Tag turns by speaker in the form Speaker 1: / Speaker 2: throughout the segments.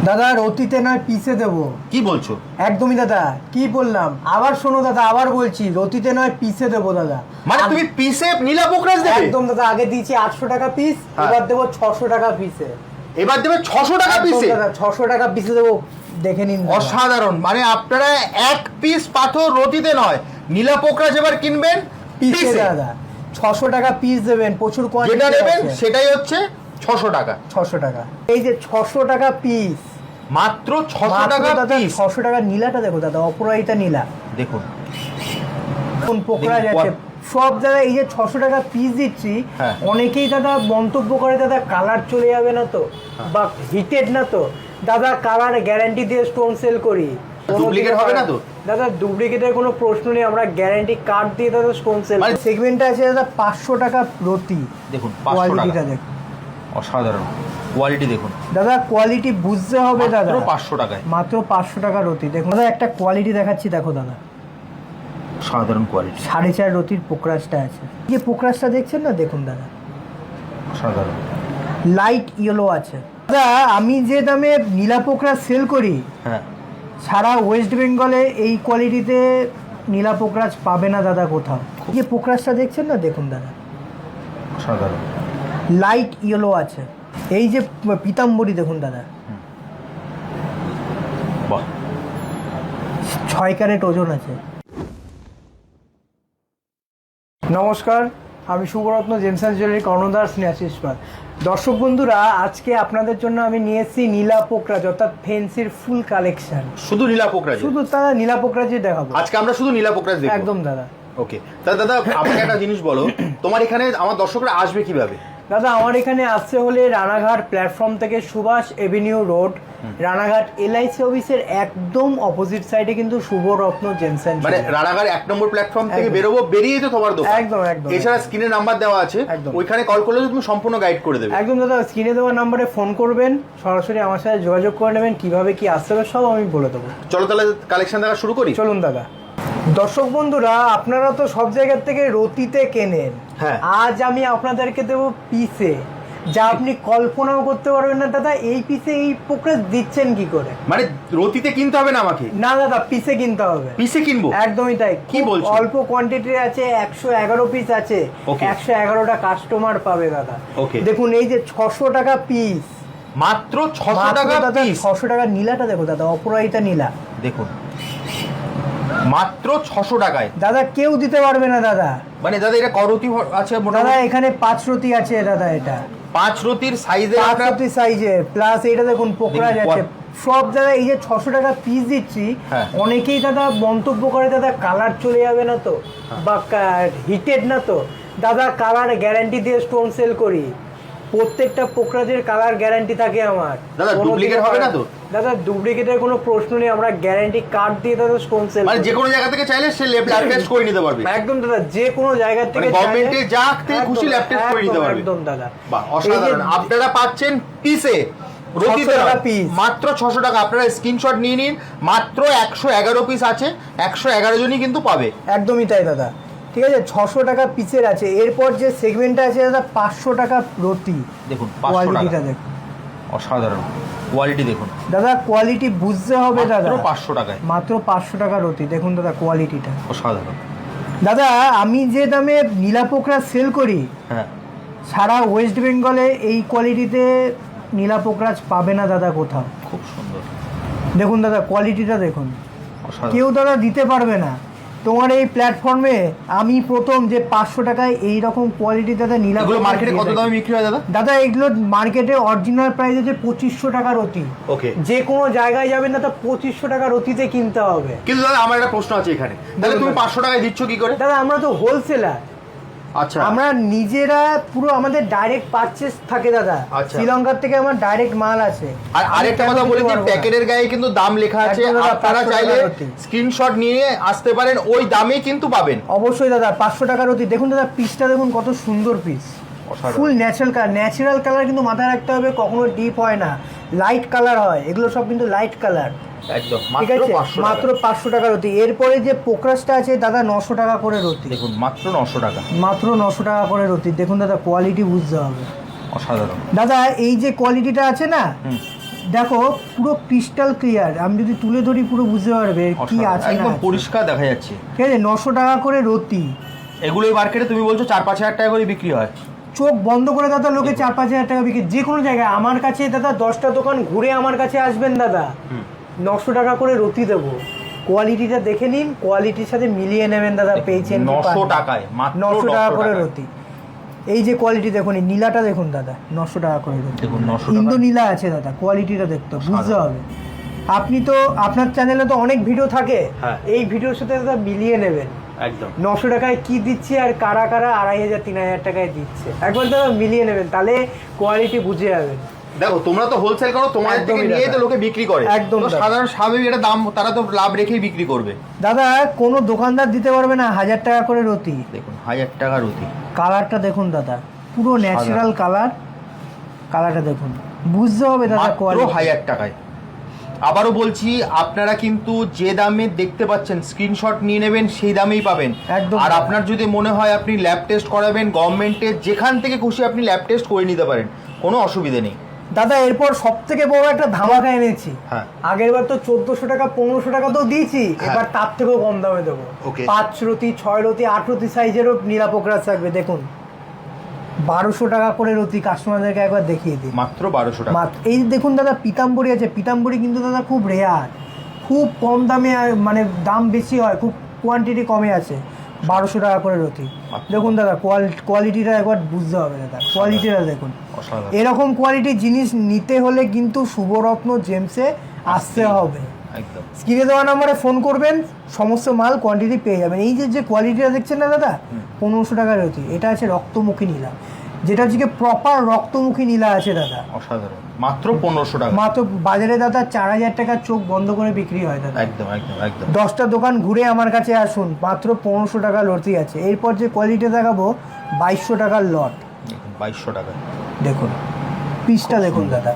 Speaker 1: দাদা রতিতে নয় পিসে দেবো।
Speaker 2: কি বলছো?
Speaker 1: একদমই দাদা, কি বললাম আবার শোনো দাদা, আবার বলছি রতিতে নয় পিসে দেবো দাদা।
Speaker 2: মানে তুমি পিসে নীলা পোকরাজ দেবে?
Speaker 1: একদম দাদা, আগে দিয়েছি 800 টাকা পিস, এবার দেবো 600 টাকা পিসে।
Speaker 2: এবার দেবে 600 টাকা পিসে?
Speaker 1: দাদা 600 টাকা পিসে দেবো, দেখে নিন।
Speaker 2: অসাধারণ, মানে আপনারা এক পিস পাথর রতিতে নয় নীলা পোকরাজ এবার কিনবেন
Speaker 1: পিসে দাদা। 600 টাকা পিস দেবেন, প্রচুর কোয়ান্টিটি
Speaker 2: যেটা নেবেন সেটাই হচ্ছে 600 টাকা। 600
Speaker 1: টাকা, এই যে 600 টাকা পিস,
Speaker 2: মাত্র 600 টাকা পিস।
Speaker 1: 600 টাকা নীলাটা দেখো দাদা, অপরাজিতা নীলা
Speaker 2: দেখুন
Speaker 1: কোন পোকরাজ আছে সব জায়গায়। এই যে 600 টাকা পিস দিচ্ছি, অনেকেই দাদা মন্তব্য করে দাদা কালার চলে যাবে না তো, বা হিটেড না তো। দাদা কালার গ্যারান্টি দিয়ে স্টোন সেল করি,
Speaker 2: ডুপ্লিকেট হবে না তো
Speaker 1: দাদা? ডুপ্লিকেটের কোনো প্রশ্ন নেই, আমরা গ্যারান্টি কার্ড দিয়ে দাদা স্টোন সেল। সেগমেন্টটা আছে দাদা 500 টাকা রতি।
Speaker 2: দেখুন 500 টাকা, দেখুন অসাধারণ কোয়ালিটি। দেখুন দাদা
Speaker 1: কোয়ালিটি বুঝতে হবে দাদা,
Speaker 2: মাত্র 500 টাকায়,
Speaker 1: মাত্র 500 টাকা রতি। দেখুন দাদা একটা কোয়ালিটি দেখাচ্ছি, দেখো দাদা
Speaker 2: সাধারণ কোয়ালিটি।
Speaker 1: 4.5 রতির পোকরাজটা আছে, যে পোকরাজটা দেখছেন না, দেখুন দাদা
Speaker 2: সাধারণ
Speaker 1: লাইট ইয়েলো আছে। দাদা আমি যে দামে নীলা পোকরাজ সেল করি, সারা ওয়েস্ট বেঙ্গলে এই কোয়ালিটিতে নীলা পোকরাজ পাবে না দাদা কোথাও। যে পোকরাজটা দেখছেন না, দেখুন দাদা
Speaker 2: সাধারণ
Speaker 1: লাইট ইয়েলো আছে। এই যে পিতাম্বরী দেখুন দাদা, 6 ক্যারেট ওজন আছে। নমস্কার, আমি শুভরত্ন, জেমস অ্যান্ড জুয়েলারি, কর্ণধার স্নেহাশিস পাল। দর্শক বন্ধুরা, আজকে আপনাদের জন্য আমি নিয়ে এসেছি নীলা পোকরাজ, অর্থাৎ ফেন্সির ফুল কালেকশন।
Speaker 2: শুধু নীলা পোকরাজ? শুধু
Speaker 1: তারা নীলা পোকরাজই দেখাবো
Speaker 2: আজকে, আমরা শুধু নীলা পোকরাজ দেখব।
Speaker 1: একদম দাদা।
Speaker 2: ওকে, তাহলে দাদা আমাকে একটা জিনিস বলো, তোমার এখানে আমার দর্শকরা আসবে কিভাবে?
Speaker 1: দাদা আমার এখানে আসতে হলে রানাঘাট প্ল্যাটফর্ম থেকে Subhash avenue road, Ranaghat LIC অফিসের একদম অপোজিট সাইডে কিন্তু শুভরত্ন জেমস অ্যান্ড
Speaker 2: মানে রানাঘাট 1 নম্বর প্ল্যাটফর্ম থেকে বেরোবো, বেরিয়ে তো তোমার দোকান।
Speaker 1: একদম একদম।
Speaker 2: এছাড়া স্ক্রিনে নাম্বার দেওয়া আছে, ওইখানে কল করলে তুমি সম্পূর্ণ গাইড করে দেবে।
Speaker 1: একদম দাদা, স্ক্রিনে দেওয়া নম্বরে ফোন করবেন, সরাসরি আমার সাথে যোগাযোগ করে নেবেন, কিভাবে কি আসতে হবে সব আমি বলে দেবো।
Speaker 2: চলো তাহলে কালেকশন দেখা শুরু করি।
Speaker 1: চলুন দাদা। দর্শক বন্ধুরা, আপনারা তো সব জায়গা থেকে রতিতে কেনেন, আজ আমি আপনাদেরকে দেবো পিসে, যা আপনি কল্পনাও করতে পারবেন না দাদা। এই পিসে এই পোকরাজ দিচ্ছেন কি করে?
Speaker 2: মানে রতিতে কিনতে হবে না আমাকে?
Speaker 1: না দাদা, পিসে কিনতে হবে।
Speaker 2: পিসে কিনবো?
Speaker 1: একদমই তাই।
Speaker 2: কি বলছো?
Speaker 1: অল্প কোয়ান্টিটি আছে, 111 পিস আছে, 111টা কাস্টমার পাবে দাদা। দেখুন এই যে 600 টাকা পিস,
Speaker 2: মাত্র 600 টাকা পিস।
Speaker 1: 600 টাকা নীলাটা দেখো দাদা, অপরাজিতা নীলা দেখুন,
Speaker 2: মাত্র 600 টাকায়
Speaker 1: দাদা। কেউ দিতে পারবে না দাদা।
Speaker 2: মানে দাদা এটা করতি আছে
Speaker 1: দাদা? এখানে 5 রতি আছে দাদা, এটা
Speaker 2: 5 রতির সাইজে,
Speaker 1: 5 রতি সাইজে, প্লাস এটা দেখুন পোকরাজ আছে সব জায়গায়। এই যে 600 টাকা পিস দিচ্ছি, অনেকেই দাদা মন্তব্য করে দাদা কালার চলে যাবে না তো, বা হিটেড না তো। দাদা কালার গ্যারান্টি দিয়ে স্টোন সেল করি, প্রত্যেকটা পোকরাজের কালার গ্যারান্টি থাকে আমার।
Speaker 2: দাদা ডুপ্লিকেট হবে না তো?
Speaker 1: দাদা ডুপ্লিকেটের কোনো প্রশ্ন নেই, আমরা গ্যারান্টি কার্ড দিয়ে দাদা স্টোন সেল।
Speaker 2: মানে যে কোনো জায়গা থেকে চাইলে সে ল্যাব টেস্ট করে নিতে পারবে?
Speaker 1: একদম দাদা, যে কোনো জায়গা থেকে,
Speaker 2: গভর্নমেন্টে যা থেকে খুশি ল্যাব টেস্ট করে নিতে পারবে।
Speaker 1: একদম দাদা।
Speaker 2: বাহ, অসাধারণ। আপনারা পাচ্ছেন পিসে রতিতে মাত্র 600 টাকা। আপনারা স্ক্রিনশট নিয়ে নিন, মাত্র 111 পিস আছে, 111 জনই কিন্তু পাবে।
Speaker 1: একদমই তাই দাদা, ঠিক আছে। 600 টাকা পিসের আছে। এরপর যে সেগমেন্টটা আছে দাদা 500 টাকা রতি।
Speaker 2: দেখুন
Speaker 1: কোয়ালিটিটা দেখুন,
Speaker 2: অসাধারণ কোয়ালিটি। দেখুন
Speaker 1: দাদা কোয়ালিটি বুঝতে হবে দাদা,
Speaker 2: মাত্র 500 টাকায়,
Speaker 1: মাত্র 500 টাকা রতি। দেখুন দাদা কোয়ালিটিটা
Speaker 2: অসাধারণ।
Speaker 1: দাদা আমি যে দামে নীলা পোকরাজ সেল করি, সারা ওয়েস্ট বেঙ্গলে এই কোয়ালিটিতে নীলা পোকরাজ পাবে না দাদা কোথাও।
Speaker 2: খুব সুন্দর
Speaker 1: দেখুন দাদা কোয়ালিটিটা দেখুন, কেউ দাদা দিতে পারবে না। তোমার এই প্ল্যাটফর্মে আমি প্রথম যে 500 টাকায় এইরকম কোয়ালিটি দাদা নীলা।
Speaker 2: মার্কেটে কত দামে বিক্রি হয় দাদা?
Speaker 1: দাদা এগুলো মার্কেটে অরিজিনাল প্রাইস আছে 2500 টাকা রতি।
Speaker 2: ওকে,
Speaker 1: যে কোনো জায়গায় যাবেন দাদা 2500 টাকা রতিতে কিনতে হবে।
Speaker 2: কিন্তু দাদা আমার একটা প্রশ্ন আছে এখানে, তাহলে তুমি 500 টাকায় দিচ্ছ কি করে?
Speaker 1: দাদা আমরা তো হোলসেলার।
Speaker 2: আচ্ছা,
Speaker 1: আমরা নিজেরা পুরো, আমাদের ডাইরেক্ট পারচেজ থাকে দাদা। শ্রীলঙ্কার থেকে আমার ডাইরেক্ট মাল আছে।
Speaker 2: আর আরেকটা কথা বলে দিই, প্যাকেটের গায়ে কিন্তু দাম লেখা আছে, আপনারা চাইলে স্ক্রিনশট নিয়ে আসতে পারেন, ওই দামে কিন্তু পাবেন।
Speaker 1: অবশ্যই দাদা 500 টাকা রতি। দেখুন দাদা পিসটা দেখুন কত সুন্দর পিস, ফুল ন্যাচারাল কালার। ন্যাচারাল কালার কিন্তু মাথায় রাখতে হবে, কখনো ডিপ হয় না, লাইট কালার হয়। এগুলো সব কিন্তু লাইট কালার।
Speaker 2: একদম,
Speaker 1: ঠিক আছে, মাত্র 500 টাকা রতি। এরপরে যে পোকরাজটা আছে দাদা 900 টাকা করে রতি।
Speaker 2: দেখুন মাত্র 900 টাকা,
Speaker 1: মাত্র 900 টাকা করে রতি। দেখুন দাদা কোয়ালিটি বুঝতে হবে,
Speaker 2: অসাধারণ।
Speaker 1: দাদা এই যে কোয়ালিটিটা আছে না, দেখো পুরো ক্রিস্টাল ক্লিয়ার, আমি যদি তুলে ধরি পুরো বুঝতে পারবে কি আছে,
Speaker 2: একদম পরিষ্কার দেখা যাচ্ছে।
Speaker 1: ঠিক আছে, 900 টাকা করে রতি।
Speaker 2: এগুলো এই মার্কেটে তুমি বলছো 4-5 হাজার টাকা করে বিক্রি হয়।
Speaker 1: চোখ বন্ধ করে দাদা লোকে 4-5 হাজার টাকা বিক্রি, যে কোনো জায়গায়। আমার কাছে দাদা 10টা দোকান ঘুরে আমার কাছে আসবেন দাদা, 900 টাকা করে রতি দেবো। কোয়ালিটিটা দেখে নিন, কোয়ালিটির সাথে মিলিয়ে নেবেন দাদা, পেয়েছেন
Speaker 2: 900 টাকায়, মাত্র
Speaker 1: 900 টাকা করে রতি। এই যে কোয়ালিটি দেখুন, এই নীলাটা দেখুন দাদা, 900 টাকা করে রতি।
Speaker 2: দেখুন 900 টাকা
Speaker 1: ইন্দো নীলা আছে দাদা, কোয়ালিটিটা দেখতে বুঝতে হবে। আপনি তো আপনার চ্যানেলে তো অনেক ভিডিও থাকে, এই ভিডিওর সাথে দাদা মিলিয়ে নেবেন
Speaker 2: একদম
Speaker 1: 900 টাকায় কি দিচ্ছে আর কারা কারা 2500-3000 টাকায় দিচ্ছে, একবার দাদা মিলিয়ে নেবেন, তাহলে কোয়ালিটি বুঝে যাবেন।
Speaker 2: দেখো তোমরা তো হোলসেল করো, তোমাদের থেকে নিয়ে তো লোকে বিক্রি করে,
Speaker 1: একদম
Speaker 2: সাধারণ স্বাভাবিক এটা দাম, তারা তো লাভ রেখেই বিক্রি করবে।
Speaker 1: দাদা কোনো দোকানদার দিতে পারবে না 1000 টাকা করে রতি।
Speaker 2: দেখুন 1000 টাকা রতি।
Speaker 1: কালারটা দেখুন দাদা, পুরো ন্যাচারাল কালার, কালারটা দেখুন, বুঝতে হবে দাদা কোয়ালিটি।
Speaker 2: 1000 টাকায়। আবারও বলছি, আপনারা কিন্তু যে দামে দেখতে পাচ্ছেন স্ক্রিনশট নিয়ে নেবেন, সেই দামেই পাবেন একদম। আর আপনার যদি মনে হয় আপনি ল্যাব টেস্ট করাবেন গভর্নমেন্টের, যেখান থেকে খুশি আপনি ল্যাব টেস্ট করে নিতে পারেন, কোনো অসুবিধা নেই
Speaker 1: দাদা। এরপর সব থেকে বড় একটা ধামাকা এনেছি। আগের বার তো 1400 টাকা 1500 টাকা তো দিয়েছি, এবার তার থেকেও কম দামে দেবো। 5 রতি 6 রতি 8 রতি সাইজেরও নীলা পোকরাজ থাকবে। দেখুন 1200 টাকা করে রতি, কাস্টমারদেরকে একবার দেখিয়ে দিই,
Speaker 2: মাত্র 1200 টাকা।
Speaker 1: এই দেখুন দাদা, পিতাম্বরী আছে। পিতাম্বরী কিন্তু দাদা খুব রেয়ার, খুব কম দামে, মানে দাম বেশি হয়, খুব কোয়ান্টিটি কমে আছে। 1200 টাকা করে রতি। দেখুন দাদা কোয়ালিটিটা একবার বুঝতে হবে দাদা, কোয়ালিটিটা দেখুন। এরকম কোয়ালিটির জিনিস নিতে হলে কিন্তু শুভরত্ন জেমসে আসতে হবে। স্ক্রিনে দেওয়া নাম্বারে ফোন করবেন, সমস্ত মাল কোয়ান্টিটি পেয়ে যাবেন। এই যে কোয়ালিটিটা দেখছেন না দাদা, 1500 টাকার রতি। এটা আছে রক্তমুখী নীলা, যেটা হচ্ছে প্রপার রক্তমুখী নীলা আছে দাদা,
Speaker 2: অসাধারণ। মাত্র 1500 টাকা।
Speaker 1: মাত্র বাজারে দাদা 4000 টাকা চোখ বন্ধ করে বিক্রি হয় দাদা।
Speaker 2: একদম একদম একদম।
Speaker 1: 10টা দোকান ঘুরে আমার কাছে আসুন, মাত্র 1500 টাকা লতি আছে। এরপর যে কোয়ালিটি দেখাবো 2200 টাকার লট।
Speaker 2: 2200 টাকা।
Speaker 1: দেখুন পিসটা দেখুন দাদা,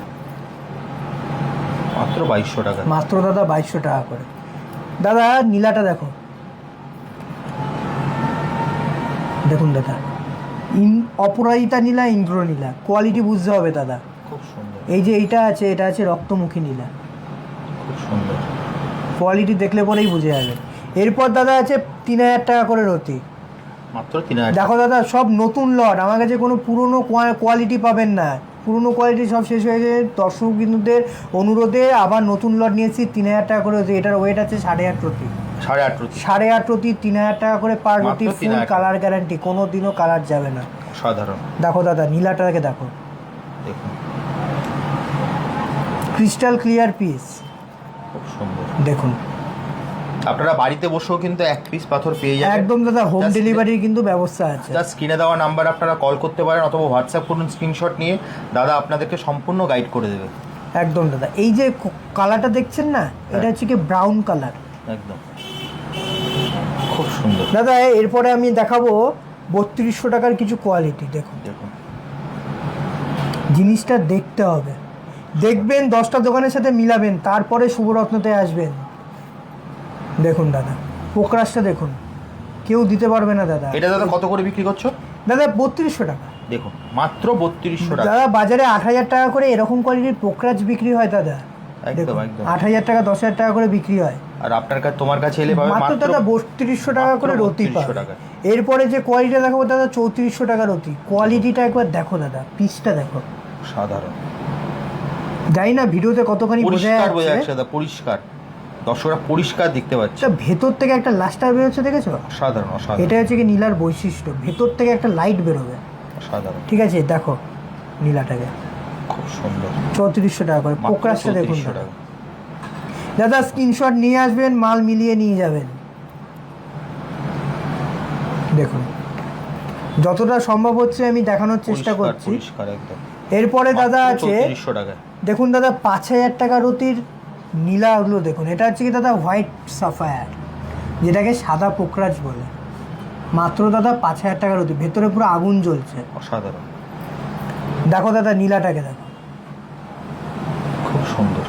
Speaker 2: মাত্র 2200 টাকা।
Speaker 1: মাত্র দাদা 2200 টাকা করে। দাদা নীলাটা দেখো, দেখুন দাদা, অপরাজিতা নীলা, ইন্দ্র নীলা, কোয়ালিটি বুঝতে হবে দাদা।
Speaker 2: খুব সুন্দর।
Speaker 1: এই যে এইটা আছে, এটা আছে রক্তমুখী নীলা,
Speaker 2: খুব সুন্দর।
Speaker 1: কোয়ালিটি দেখলে পরেই বুঝে যাবে। এরপর দাদা আছে 3000 টাকা করে রতি,
Speaker 2: মাত্র 3000।
Speaker 1: দেখো দাদা সব নতুন লট, আমার কাছে কোনো পুরনো কোয়ালিটি পাবেন না, পুরনো কোয়ালিটি সব শেষ হয়ে গেছে। দর্শক বিন্দুদের অনুরোধে আবার নতুন লট নিয়েছি 3000 টাকা করে রতি। এটার ওয়েট আছে 8.5 রতি। 8.5 রতি 3000 টাকা করে পার রতি, ফুল কালার গ্যারান্টি, কোনো দিনও কালার যাবে না।
Speaker 2: সাধারণ।
Speaker 1: দেখো দাদা নীলাটাকে দেখো,
Speaker 2: দেখুন
Speaker 1: ক্রিস্টাল ক্লিয়ার পিস,
Speaker 2: খুব সুন্দর।
Speaker 1: দেখুন
Speaker 2: আপনারা বাড়িতে বসেও কিন্তু এক পিস পাথর পেয়ে যাবেন
Speaker 1: একদম দাদা, হোম ডেলিভারির কিন্তু ব্যবস্থা আছে।
Speaker 2: যা স্ক্রিনে দেওয়া নাম্বার আপনারা কল করতে পারেন অথবা হোয়াটসঅ্যাপ করুন স্ক্রিনশট নিয়ে, দাদা আপনাদেরকে সম্পূর্ণ গাইড করে দেবে।
Speaker 1: একদম দাদা। এই যে কালারটা দেখছেন না, এটা হচ্ছে কি ব্রাউন কালার,
Speaker 2: একদম খুব সুন্দর
Speaker 1: দাদা। এরপরে আমি দেখাবো 3200 টাকার কিছু কোয়ালিটি। দেখুন
Speaker 2: দেখুন,
Speaker 1: জিনিসটা দেখতে হবে, দেখবেন 10টা দোকানের সাথে মিলাবেন, তারপরে শুভরত্নতে আসবেন। দেখুন দাদা পোকরাজটা দেখুন, কেউ দিতে পারবে না দাদা।
Speaker 2: এটা দাদা কত করে বিক্রি করছো?
Speaker 1: দাদা 3200 টাকা।
Speaker 2: দেখুন মাত্র 3200 টাকা।
Speaker 1: দাদা বাজারে 8000 টাকা করে এরকম কোয়ালিটির পোকরাজ বিক্রি হয় দাদা,
Speaker 2: একদম একদম
Speaker 1: 8000 টাকা 10000 টাকা করে বিক্রি হয়।
Speaker 2: আর আপনার কাছে, তোমার কাছে এলে পাবে
Speaker 1: মাত্র দাদা 3200 টাকা করে রতি পাবে। এরপরে যে কোয়ালিটি দেখাবো দাদা 3400 টাকা রতি। কোয়ালিটিটা একবার দেখো দাদা, পিসটা দেখো,
Speaker 2: সাধারণ।
Speaker 1: জানি না ভিডিওতে কতখানি বোঝা যাচ্ছে
Speaker 2: দাদা, পরিষ্কার, দর্শকরা পরিষ্কার দেখতে পাচ্ছে।
Speaker 1: ভেতর থেকে একটা লাস্টার বেরোচ্ছে, দেখেছো?
Speaker 2: সাধারণ অসাধারণ।
Speaker 1: এটা হচ্ছে কি নীলার বৈশিষ্ট্য, ভেতর থেকে একটা লাইট বেরোবে।
Speaker 2: সাধারণ।
Speaker 1: ঠিক আছে, দেখো নীলাটাকে,
Speaker 2: খুব সুন্দর।
Speaker 1: 3400 টাকা করে। পোকরাজটা দেখুন দাদা, স্ক্রিনশট নিয়ে আসবেন, মাল মিলিয়ে নিয়ে যাবেন। দেখুন যতটা সম্ভব হচ্ছে আমি দেখানোর চেষ্টা করছি। এরপরে দাদা আছে, দেখুন দাদা 5000 টাকা রতির নীলাগুলো দেখুন। এটা হচ্ছে কি দাদা হোয়াইট সাফায়ার, যেটাকে সাদা পোকরাজ বলে। মাত্র দাদা 5000 টাকা রতি, ভেতরে পুরো আগুন জ্বলছে।
Speaker 2: অসাধারণ।
Speaker 1: দেখো দাদা নীলাটাকে দেখো,
Speaker 2: খুব সুন্দর।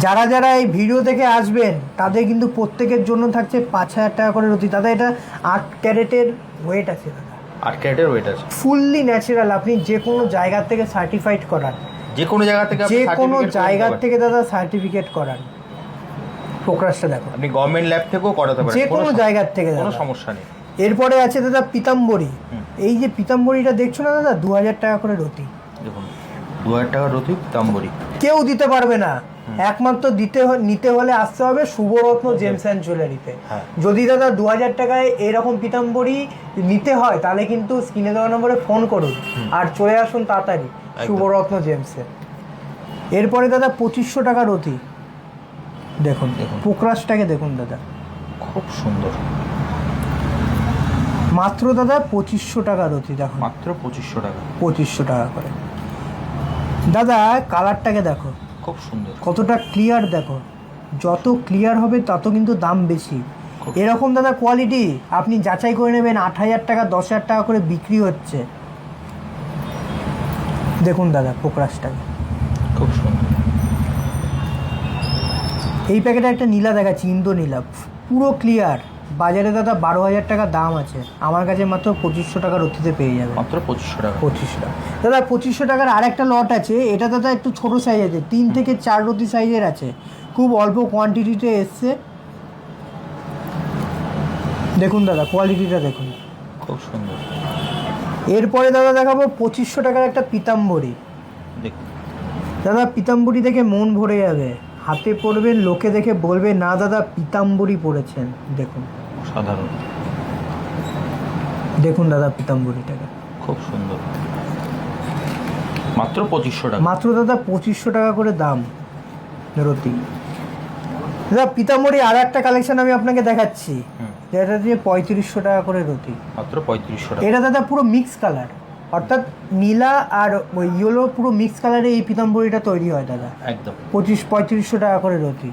Speaker 1: যারা যারা এই ভিডিও থেকে আসবেন তাদের কিন্তু প্রত্যেকের জন্য থাকছে 5000 টাকা করে রতি। দাদা এটা 8 ক্যারেটের ওয়েট আছে দাদা,
Speaker 2: 8 ক্যারেটের ওয়েট আছে,
Speaker 1: ফুললি ন্যাচারাল। আপনি যে কোনো জায়গা থেকে সার্টিফাইড করান,
Speaker 2: যে কোনো জায়গা থেকে
Speaker 1: যে কোনো জায়গা থেকে দাদা সার্টিফিকেট করান। পোকরাজটা দেখো,
Speaker 2: আপনি গভর্নমেন্ট ল্যাব থেকেও করাতে পারেন,
Speaker 1: যে কোনো জায়গার থেকে,
Speaker 2: কোনো সমস্যা নেই।
Speaker 1: এরপরে আছে দাদা পিতাম্বরী। এই যে পিতাম্বরীটা দেখছো না দাদা, 2000 টাকা করে রতি।
Speaker 2: দেখুন 2000 টাকা রতি পিতাম্বরী,
Speaker 1: কেউ দিতে পারবে না, একমাত্র নিতে হলে আসতে হবে শুভরত্ন জেমস অ্যান্ড জুয়েলারিতে। যদি দাদা 2000 টাকায় এরকম পিতাম্বরী নিতে হয় তাহলে কিন্তু স্ক্রিনে দেওয়া নম্বরে ফোন করুন আর চলে আসুন তাড়াতাড়ি শুভরত্ন জেমসে। এরপরে দাদা 2500 টাকা রতি। দেখুন পোকরাজটাকে দেখুন দাদা,
Speaker 2: খুব সুন্দর,
Speaker 1: মাত্র দাদা 2500 টাকা রতি। দেখো
Speaker 2: মাত্র 2500 টাকা,
Speaker 1: 2500 টাকা করে। দাদা কালারটাকে দেখো
Speaker 2: খুব সুন্দর,
Speaker 1: কতটা ক্লিয়ার দেখো, যত ক্লিয়ার হবে তত কিন্তু দাম বেশি। এরকম দাদা কোয়ালিটি আপনি যাচাই করে নেবেন, 8000 টাকা 10,000 টাকা করে বিক্রি হচ্ছে। দেখুন দাদা পোকরাজটাকে
Speaker 2: খুব সুন্দর।
Speaker 1: এই প্যাকেটে একটা নীলা দেখাচ্ছি, ইন্দো নীলা, পুরো ক্লিয়ার। বাজারে দাদা 12,000 টাকা দাম আছে, আমার কাছে মাত্র 2500 টাকার রতিতে পেয়ে যাবে।
Speaker 2: মাত্র 2500 টাকা।
Speaker 1: 2500 টাকা দাদা। 2500 টাকার আর একটা লট আছে, এটা দাদা একটু ছোট সাইজ আছে, 3 থেকে 4 রতি সাইজের আছে, খুব অল্প কোয়ান্টিটিতে এসছে। দেখুন দাদা কোয়ালিটিটা দেখুন,
Speaker 2: খুব সুন্দর।
Speaker 1: এরপরে দাদা দেখাবো 2500 টাকার একটা পিতাম্বরী।
Speaker 2: দেখুন
Speaker 1: দাদা পিতাম্বরী দেখে মন ভরে যাবে, হাতে পরবেন লোকে দেখে বলবে না দাদা পিতাম্বরী পরেছেন। দেখুন
Speaker 2: সাধারণ,
Speaker 1: দেখুন দাদা পিতাম্বরীটাকে
Speaker 2: খুব সুন্দর, মাত্র 2500 টাকা।
Speaker 1: মাত্র দাদা 2500 টাকা করে দাম রতি। দাদা পিতাম্বরী আর একটা কালেকশন আমি আপনাকে দেখাচ্ছি, যেটা দিয়ে 3500 টাকা করে রতি।
Speaker 2: মাত্র 3500 টাকা।
Speaker 1: এটা দাদা পুরো মিক্স কালার, অর্থাৎ নীলা আর ওই ইয়েলো পুরো মিক্স কালারে এই পিতাম্বরীটা তৈরি হয় দাদা।
Speaker 2: একদম
Speaker 1: 3500 টাকা করে রতি।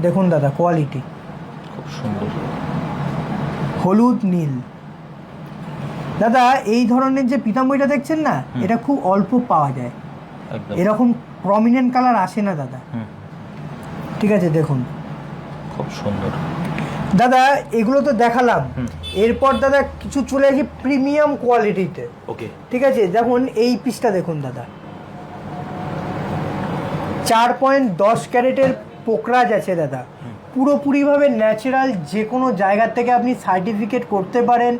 Speaker 1: দেখুন দাদা কোয়ালিটি
Speaker 2: খুব সুন্দর,
Speaker 1: হলুদ নীল। দাদা এই ধরনের যে পিতাম্বরীটা দেখছেন না, এটা খুব অল্প পাওয়া যায়,
Speaker 2: একদম
Speaker 1: এরকম প্রমিনেন্ট কালার আসে না দাদা। ঠিক আছে দেখুন
Speaker 2: খুব সুন্দর।
Speaker 1: দাদা এগুলো তো দেখালাম, এরপর দাদা কিছু চলে আসি প্রিমিয়াম কোয়ালিটিতে।
Speaker 2: ওকে,
Speaker 1: ঠিক আছে, যেমন এই পিসটা দেখুন দাদা, 4.10 ক্যারেটের পোকরাজ আছে দাদা, পুরোপুরিভাবে ন্যাচারাল, যে কোনো জায়গা থেকে আপনি সার্টিফিকেট করতে পারেন।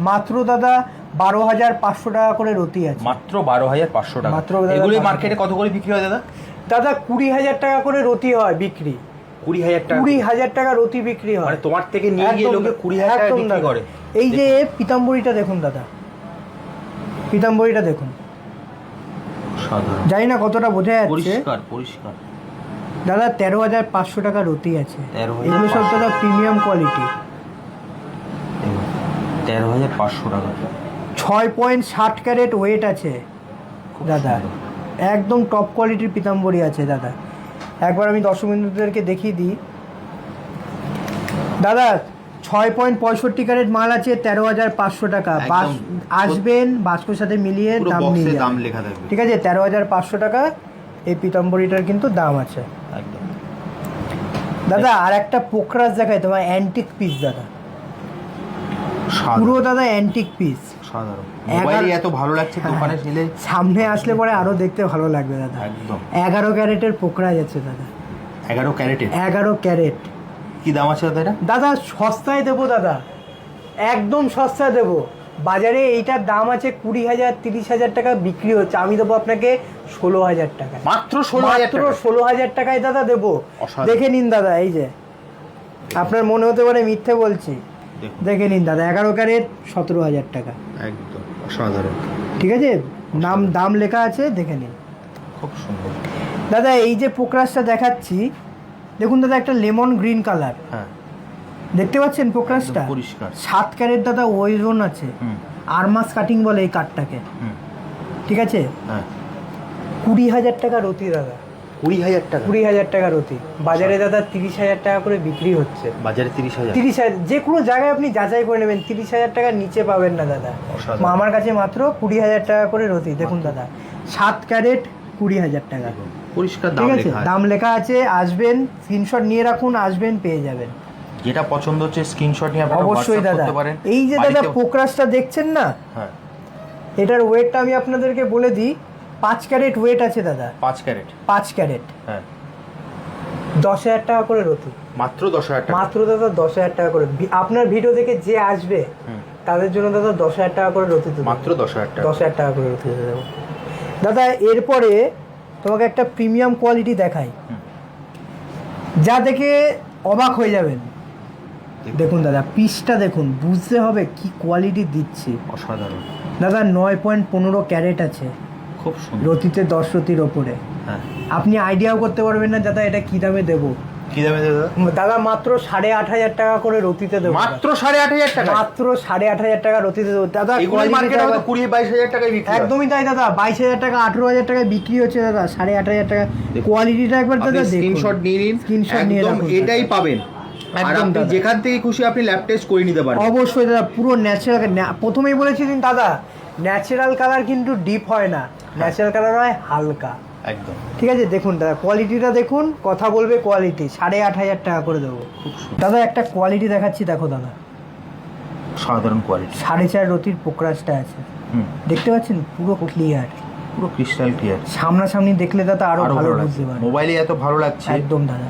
Speaker 1: মাত্র দাদা 12,500 টাকা করে রতি আছে।
Speaker 2: মাত্র 12,500 টাকা।
Speaker 1: মাত্র দাদা
Speaker 2: এগুলো মার্কেটে কত করে বিক্রি হয় দাদা?
Speaker 1: দাদা 20,000 টাকা করে রতি হয় বিক্রি।
Speaker 2: 20,000 টাকা?
Speaker 1: 20,000 টাকা রতি বিক্রি হয়।
Speaker 2: মানে তোমার থেকে নিয়ে গিয়ে লোকে 20,000 টাকা বিক্রি করে।
Speaker 1: এই যে পিতাম্বরীটা দেখুন দাদা, পিতাম্বরীটা দেখুন,
Speaker 2: সাধারণ,
Speaker 1: জানি না কতটা বোঝা যাচ্ছে।
Speaker 2: পরিষ্কার পরিষ্কার
Speaker 1: দাদা 13,500 টাকা রতি আছে।
Speaker 2: 13,500
Speaker 1: এগুলো সব দাদা প্রিমিয়াম কোয়ালিটি।
Speaker 2: 13,500 টাকা।
Speaker 1: 6.60 ক্যারেট ওয়েট আছে দাদা, একদম টপ কোয়ালিটির পিতাম্বরী আছে দাদা। একবার আমি দর্শক বন্ধুদেরকে দেখিয়ে দিই দাদা, 6.65 ক্যারেট মাল আছে, 13,500 টাকা। আসবেন বাস্কোর সাথে মিলিয়ে দাম নিয়ে
Speaker 2: দাম লেখা থাকবে।
Speaker 1: ঠিক আছে, 13,500 টাকা এই পিতাম্বরীটার কিন্তু দাম আছে
Speaker 2: একদম
Speaker 1: দাদা। আর একটা পোকরাজ দেখায় তোমার, অ্যান্টিক পিস দাদা, পুরো দাদা অ্যান্টিক পিস।
Speaker 2: সাধারণ মোবাইলে এত ভালো লাগছে, দোকানে নিলে
Speaker 1: সামনে আসলে পরে আরো দেখতে ভালো লাগবে দাদা।
Speaker 2: একদম
Speaker 1: 11 ক্যারেটের পোকরাজ আছে দাদা।
Speaker 2: 11 ক্যারেটের?
Speaker 1: 11 ক্যারেট।
Speaker 2: কি দাম আছে দাদা এটা?
Speaker 1: দাদা সস্তায় দেবো দাদা, একদম সস্তায় দেবো। বাজারে এইটার দাম আছে 20,000 30,000 টাকা বিক্রি হচ্ছে, আমি দেবো আপনাকে 16,000 টাকা।
Speaker 2: মাত্র 16,000
Speaker 1: টাকায় দাদা দেবো। দেখে নিন দাদা, এই যে আপনার মনে হতে পারে মিথ্যে বলছি, দেখে নিন দাদা, 11 ক্যারেট 17,000 টাকা।
Speaker 2: একদম অসাধারণ।
Speaker 1: ঠিক আছে, দাম লেখা আছে, দেখে নিন।
Speaker 2: খুব সুন্দর
Speaker 1: দাদা। এই যে পোকরাজটা দেখাচ্ছি দেখুন দাদা, একটা লেমন গ্রিন কালার।
Speaker 2: হ্যাঁ
Speaker 1: দেখতে পাচ্ছেন পোকরাজটা?
Speaker 2: পরিষ্কার।
Speaker 1: 7 ক্যারেট দাদা ওজন আছে, আরমাস কাটিং বলে এই কাঠটাকে। ঠিক আছে,
Speaker 2: হ্যাঁ
Speaker 1: 20,000 টাকা রতি দাদা।
Speaker 2: 20,000 টাকা?
Speaker 1: 20,000 টাকা রতি। বাজারে দাদা 30,000 টাকা করে বিক্রি হচ্ছে।
Speaker 2: বাজারে 30,000?
Speaker 1: 30,000 যে কোনো জায়গায় আপনি যাচাই করে নেবেন, 30,000 টাকার নিচে পাবেন না দাদা। আমার কাছে মাত্র 20,000 টাকা করে রতি। দেখুন দাদা, 7 ক্যারেট 20,000 টাকা।
Speaker 2: পরিষ্কার
Speaker 1: ঠিক আছে, দাম লেখা আছে। আসবেন, স্ক্রিনশট নিয়ে রাখুন, আসবেন পেয়ে যাবেন।
Speaker 2: যেটা পছন্দ হচ্ছে স্ক্রিনশট নিয়ে আপনারা
Speaker 1: অবশ্যই দাদা। এই যে দাদা পোকরাজটা দেখছেন না,
Speaker 2: হ্যাঁ
Speaker 1: এটার ওয়েটটা আমি আপনাদেরকে বলে দিই, 5 ক্যারেট ওয়েট আছে দাদা।
Speaker 2: 5 ক্যারেট?
Speaker 1: 5 ক্যারেট,
Speaker 2: হ্যাঁ।
Speaker 1: 10,000 টাকা করে রতি।
Speaker 2: মাত্র 10,000 টাকা?
Speaker 1: মাত্র দাদা 10,000 টাকা করে। আপনার ভিডিও দেখে যে আসবে তাদের জন্য দাদা 10,000 টাকা করে রতি দেবো।
Speaker 2: মাত্র 10,000 টাকা?
Speaker 1: 10,000 টাকা করে রতি দেবো দাদা। এরপরে তোমাকে একটা প্রিমিয়াম কোয়ালিটি দেখাই, যা দেখে অবাক হয়ে যাবেন। দেখুন দাদা, পিসটা দেখুন, বুঝতে হবে কি কোয়ালিটি দিচ্ছি।
Speaker 2: অসাধারণ
Speaker 1: দাদা। 9.15 ক্যারেট আছে,
Speaker 2: খুব সুন্দর,
Speaker 1: রতিতে 10 রতির ওপরে।
Speaker 2: হ্যাঁ।
Speaker 1: আপনি আইডিয়াও করতে পারবেন না দাদা এটা কি দামে দেবো।
Speaker 2: কি দামে দেবো
Speaker 1: দাদা? মাত্র 8,500 টাকা করে রতিতে দেবো।
Speaker 2: মাত্র 8,500 টাকা?
Speaker 1: মাত্র 8,500 টাকা রতিতে দেবো দাদা।
Speaker 2: এগুলো মার্কেটে হয়তো 20-22,000 টাকায় বিক্রি হয়।
Speaker 1: একদমই তাই দাদা। 22,000 টাকা 18,000 টাকায় বিক্রি হচ্ছে দাদা। 8,500 টাকা কোয়ালিটিটা একবার দাদা দেখুন।
Speaker 2: স্ক্রিনশট নিয়ে নিন,
Speaker 1: স্ক্রিনশট নিয়ে
Speaker 2: একদম
Speaker 1: রাখুন।
Speaker 2: এটাই পাবেন। আর
Speaker 1: একদম
Speaker 2: আপনি
Speaker 1: দাদা।
Speaker 2: যেখান থেকে খুশি আপনি ল্যাব টেস্ট করে নিতে পারবেন।
Speaker 1: অবশ্যই দাদা, পুরো ন্যাচারাল। প্রথমেই বলেছিলেন দাদা, ন্যাচারাল কালার কিন্তু ডিপ হয় না, ন্যাচারাল কালার হয় হালকা।
Speaker 2: একদম
Speaker 1: ঠিক আছে, দেখুন দাদা কোয়ালিটিটা দেখুন, কথা বলবে কোয়ালিটি। 8,500 টাকা করে দেবো দাদা। একটা কোয়ালিটি দেখাচ্ছি, দেখো দাদা,
Speaker 2: সাধারণ কোয়ালিটি।
Speaker 1: 4.5 রতির পোকরাজটা আছে, দেখতে পাচ্ছেন পুরো ক্লিয়ার,
Speaker 2: পুরো ক্রিস্টাল ক্লিয়ার।
Speaker 1: সামনাসামনি দেখলে দাদা আরো ভালো বুঝতে পারবে।
Speaker 2: মোবাইলে এত ভালো লাগছে
Speaker 1: একদম দাদা।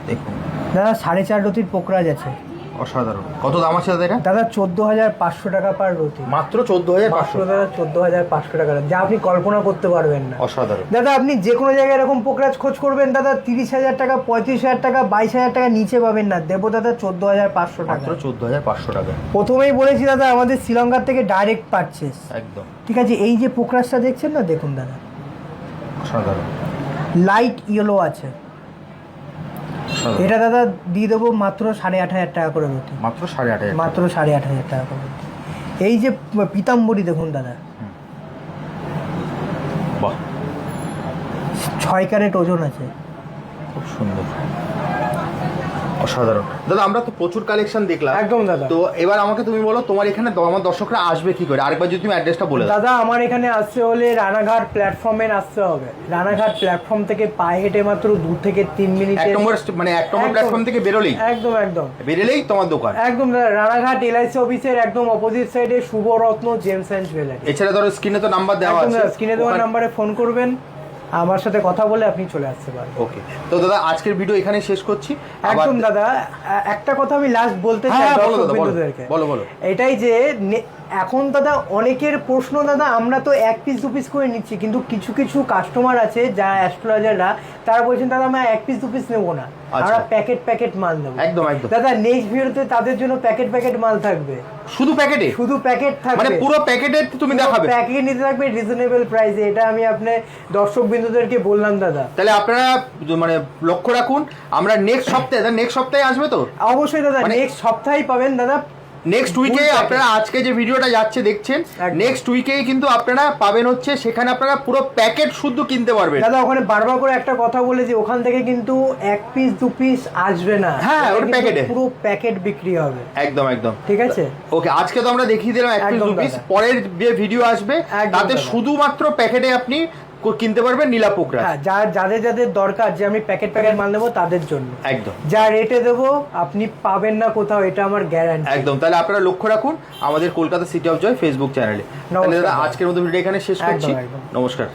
Speaker 2: দেখুন
Speaker 1: দাদা 4.5 রতির পোকরাজ আছে।
Speaker 2: অসাধারণ। কত দাম আছে দাদা এটা?
Speaker 1: দাদা 14,500 টাকা পার রতি।
Speaker 2: মাত্র 14,500?
Speaker 1: দাদা 14,500 টাকা, যা আপনি কল্পনা করতে পারবেন না।
Speaker 2: অসাধারণ
Speaker 1: দাদা। আপনি যে কোনো জায়গায় এরকম পোকরাজ খোঁজ করবেন দাদা, 30,000 টাকা, 35,000 টাকা, 22,000 টাকা নিচে পাবেন না। দেবো দাদা 14,500 টাকা।
Speaker 2: মাত্র 14,500 টাকা।
Speaker 1: প্রথমেই বলেছি দাদা, আমাদের শ্রীলঙ্কার থেকে ডাইরেক্ট পারচেস।
Speaker 2: একদম
Speaker 1: ঠিক আছে। এই যে পোকরাজটা দেখছেন না, দেখুন দাদা,
Speaker 2: অসাধারণ।
Speaker 1: লাইট ইয়েলো আছে। এটা দাদা দিয়ে দেবো মাত্র 8,500 টাকা করে রতি।
Speaker 2: মাত্র 8,500?
Speaker 1: মাত্র 8,500 টাকা করে। এই যে পিতাম্বরী দেখুন দাদা,
Speaker 2: বাহ,
Speaker 1: 6 ক্যারেট ওজন আছে।
Speaker 2: খুব সুন্দর, অসাধারণ। দাদা আমরা তো প্রচুর কালেকশন দেখলাম।
Speaker 1: একদম দাদা।
Speaker 2: তো এবার আমাকে তুমি বলো, তোমার এখানে আমার দর্শকরা আসবে কি করে? আরেকবার যদি তুমি অ্যাড্রেসটা বলে দাও।
Speaker 1: দাদা আমার এখানে আসতে হলে রানাঘাট প্ল্যাটফর্মে আসতে হবে। রানাঘাট প্ল্যাটফর্ম থেকে পায়ে হেঁটে মাত্র 2 থেকে 3 মিনিট।
Speaker 2: এক নম্বর প্ল্যাটফর্ম থেকে বেরোলেই?
Speaker 1: একদম একদম
Speaker 2: বেরোলেই তোমার দোকান।
Speaker 1: একদম দাদা। রানাঘাট LIC অফিসের একদম অপোজিট সাইডে শুভরত্ন জেমস অ্যান্ড জুয়েলারি।
Speaker 2: এছাড়া ধরো স্ক্রিনে তো নাম্বার দেওয়া আছে,
Speaker 1: স্ক্রিনে দেওয়া নাম্বারে ফোন করবেন, আমার সাথে কথা বলে আপনি চলে আসতে পারবেন।
Speaker 2: ওকে। তো দাদা আজকের ভিডিও এখানে শেষ করছি।
Speaker 1: একদম দাদা। একটা কথা আমি লাস্ট বলতে চাই দর্শকবৃন্দদেরকে।
Speaker 2: বলো।
Speaker 1: এটাই যে এখন দাদা অনেকের প্রশ্ন দাদা, আমরা তো 1 পিস 2 পিস করে নিচ্ছি, কিন্তু কিছু কিছু কাস্টমার আছে যা অ্যাস্ট্রোলজাররা, তারা বলছেন দাদা আমরা 1 পিস 2 পিস নেবো না, আমরা প্যাকেট মাল নেবো।
Speaker 2: একদম
Speaker 1: দাদা নেক্সট ভিডিওতে তাদের জন্য প্যাকেট মাল থাকবে।
Speaker 2: শুধু প্যাকেট থাকবে? মানে পুরো প্যাকেটে তুমি দেখাবে?
Speaker 1: প্যাকেট নিতে থাকবে রিজনেবল প্রাইসে। এটা আমি আপনার দর্শকবৃন্দদেরকে বললাম দাদা।
Speaker 2: তাহলে আপনারা মানে লক্ষ্য রাখুন, আমরা নেক্সট সপ্তাহে আসবে তো?
Speaker 1: অবশ্যই দাদা, নেক্সট সপ্তাহেই পাবেন দাদা।
Speaker 2: নেক্সট উইকে আপনারা আজকে যে ভিডিওটা যাচ্ছে দেখছেন, নেক্সট উইকেই কিন্তু আপনারা পাবেন হচ্ছে, সেখানে আপনারা পুরো প্যাকেট শুদ্ধ কিনতে পারবেন।
Speaker 1: দাদা ওখানে বারবার করে একটা কথা বলেছি, ওখান থেকে কিন্তু 1 পিস 2 পিস আসবে না।
Speaker 2: হ্যাঁ, ওটা প্যাকেটে
Speaker 1: পুরো প্যাকেট বিক্রি হবে।
Speaker 2: একদম
Speaker 1: ঠিক আছে।
Speaker 2: ওকে, আজকে তো আমরা দেখিয়ে দিলাম 1 পিস 2 পিস। পরের যে ভিডিও আসবে তাতে শুধুমাত্র প্যাকেটে আপনি কিনতে পারবেন নীলা পোকরাজ।
Speaker 1: যাদের দরকার যে আমি প্যাকেট মাল নেবো তাদের জন্য
Speaker 2: একদম
Speaker 1: যা রেটে দেবো আপনি পাবেন না কোথাও, এটা আমার গ্যারান্টি।
Speaker 2: একদম। তাহলে আপনারা লক্ষ্য রাখুন আমাদের Kolkata city of joy Facebook চ্যানেলে। তাহলে দাদা আজকের মতো ভিডিও এখানে শেষ করছি।
Speaker 1: নমস্কার।